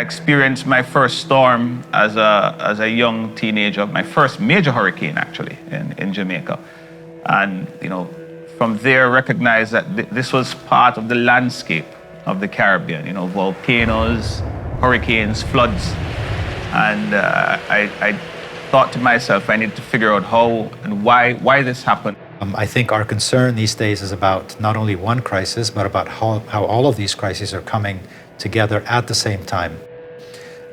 experienced my first storm as a young teenager, my first major hurricane actually in Jamaica. And from there recognized that this was part of the landscape of the Caribbean, volcanoes, hurricanes, floods. And I thought to myself, I need to figure out how and why this happened. I think our concern these days is about not only one crisis, but about how all of these crises are coming together at the same time.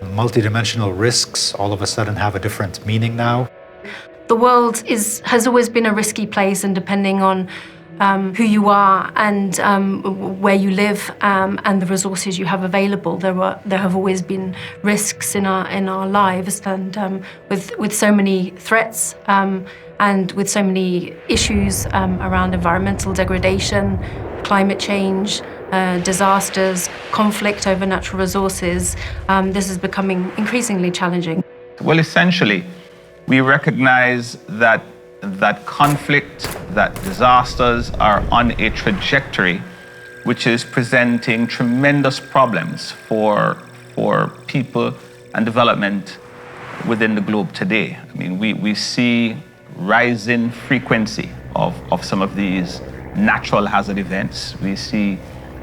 Multidimensional risks all of a sudden have a different meaning now. The world has always been a risky place, and depending on who you are and where you live and the resources you have available, there have always been risks in our lives. And with so many threats and with so many issues around environmental degradation, climate change, disasters, conflict over natural resources, this is becoming increasingly challenging. Well, essentially, we recognize that conflict, that disasters are on a trajectory which is presenting tremendous problems for people and development within the globe today. I mean, we see rising frequency of some of these natural hazard events. We see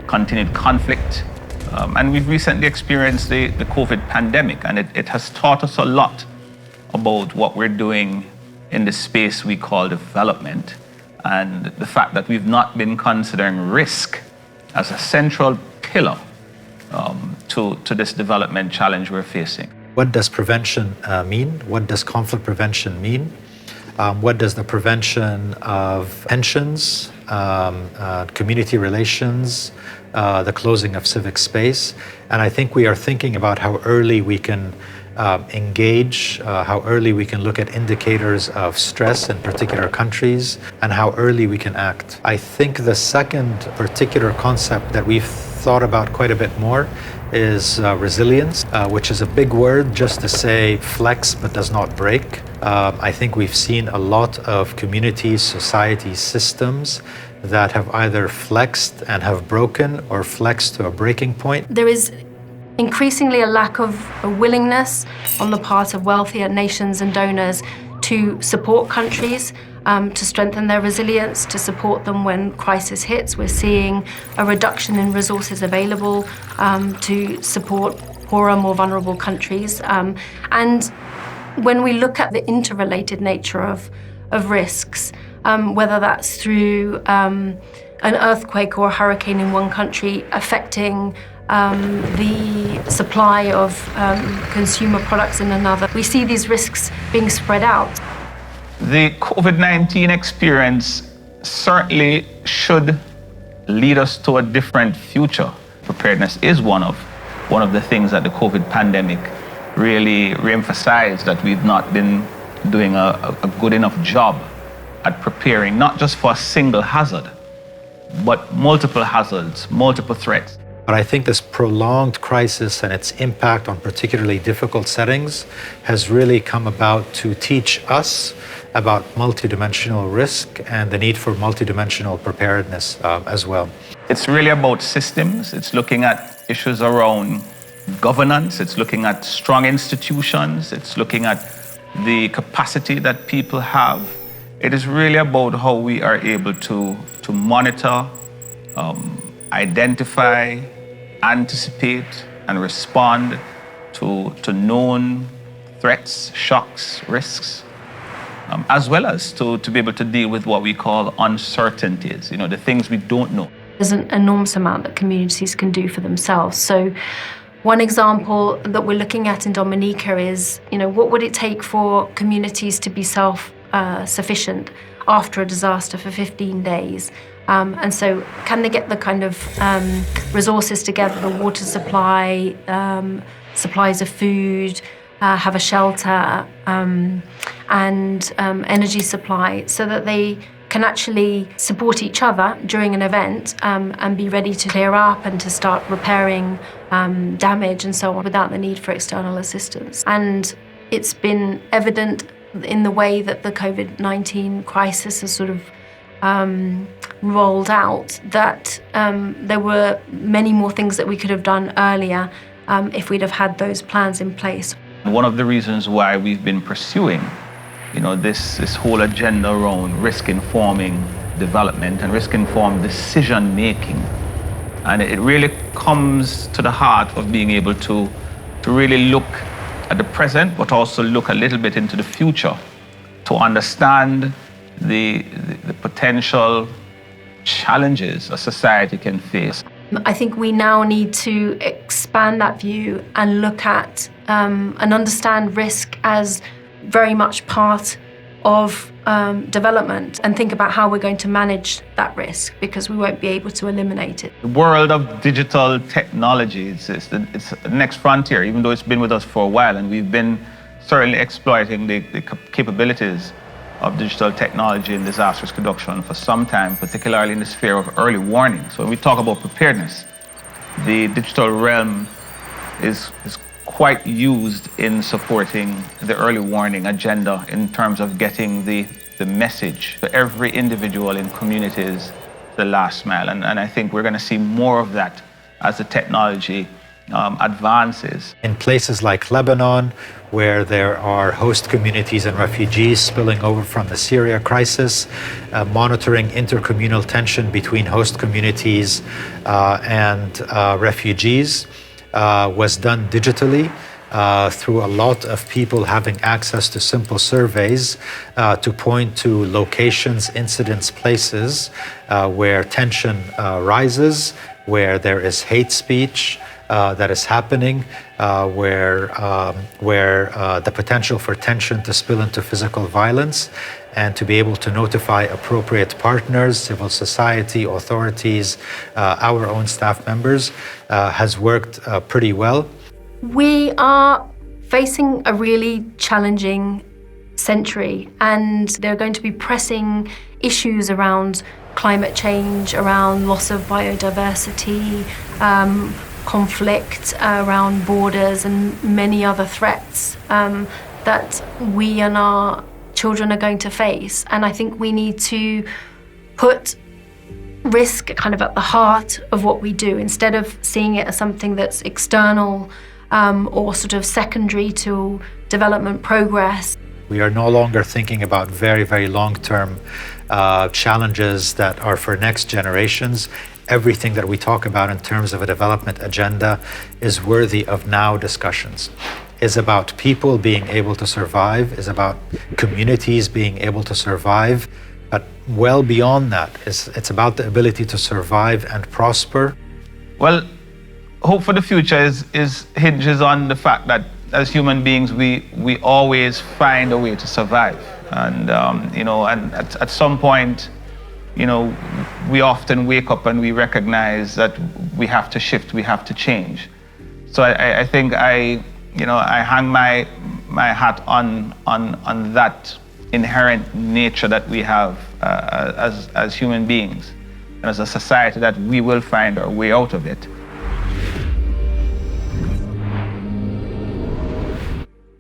continued conflict. And we've recently experienced the COVID pandemic, and it has taught us a lot about what we're doing in the space we call development, and the fact that we've not been considering risk as a central pillar to this development challenge we're facing. What does prevention mean? What does conflict prevention mean? What does the prevention of tensions, community relations, the closing of civic space? And I think we are thinking about how early we can engage, how early we can look at indicators of stress in particular countries, and how early we can act. I think the second particular concept that we've thought about quite a bit more is resilience, which is a big word just to say flex but does not break. I think we've seen a lot of communities, societies, systems that have either flexed and have broken or flexed to a breaking point. There is increasingly a lack of a willingness on the part of wealthier nations and donors to support countries, to strengthen their resilience, to support them when crisis hits. We're seeing a reduction in resources available to support poorer, more vulnerable countries. And when we look at the interrelated nature of risks, whether that's through an earthquake or a hurricane in one country affecting the supply of consumer products in another, we see these risks being spread out. The COVID-19 experience certainly should lead us to a different future. Preparedness is one of the things that the COVID pandemic really re-emphasized, that we've not been doing a good enough job at preparing, not just for a single hazard, but multiple hazards, multiple threats. But I think this prolonged crisis and its impact on particularly difficult settings has really come about to teach us about multidimensional risk and the need for multidimensional preparedness as well. It's really about systems. It's looking at issues around governance. It's looking at strong institutions. It's looking at the capacity that people have. It is really about how we are able to monitor, identify, anticipate, and respond to known threats, shocks, risks, as well as to be able to deal with what we call uncertainties, the things we don't know. There's an enormous amount that communities can do for themselves. So one example that we're looking at in Dominica is, what would it take for communities to be self-sufficient after a disaster for 15 days? And so can they get the kind of resources together, the water supply, supplies of food, have a shelter, and energy supply, so that they can actually support each other during an event and be ready to clear up and to start repairing damage and so on without the need for external assistance. And it's been evident in the way that the COVID-19 crisis has sort of rolled out that there were many more things that we could have done earlier if we'd have had those plans in place. One of the reasons why we've been pursuing, this whole agenda around risk-informing development and risk-informed decision-making, and it really comes to the heart of being able to really look at the present, but also look a little bit into the future to understand the potential challenges a society can face. I think we now need to expand that view and look at and understand risk as very much part of development, and think about how we're going to manage that risk, because we won't be able to eliminate it. The world of digital technology, it's the next frontier, even though it's been with us for a while, and we've been certainly exploiting the capabilities of digital technology in disaster risk reduction for some time, particularly in the sphere of early warning. So when we talk about preparedness, the digital realm is quite used in supporting the early warning agenda in terms of getting the message to every individual in communities the last mile. And I think we're going to see more of that as the technology advances. In places like Lebanon, where there are host communities and refugees spilling over from the Syria crisis, monitoring intercommunal tension between host communities and refugees was done digitally through a lot of people having access to simple surveys to point to locations, incidents, places where tension rises, where there is hate speech that is happening, where the potential for tension to spill into physical violence, and to be able to notify appropriate partners, civil society, authorities, our own staff members, has worked pretty well. We are facing a really challenging century, and there are going to be pressing issues around climate change, around loss of biodiversity, conflict around borders, and many other threats that we and our children are going to face. And I think we need to put risk kind of at the heart of what we do, instead of seeing it as something that's external or sort of secondary to development progress. We are no longer thinking about very, very long-term challenges that are for next generations. Everything that we talk about in terms of a development agenda is worthy of now discussions. Is about people being able to survive, is about communities being able to survive, but well beyond that, it's about the ability to survive and prosper. Well, hope for the future hinges on the fact that as human beings, we always find a way to survive. And, and at some point, we often wake up and we recognize that we have to shift, we have to change. So I think I hang my hat on that inherent nature that we have as human beings, and as a society, that we will find our way out of it.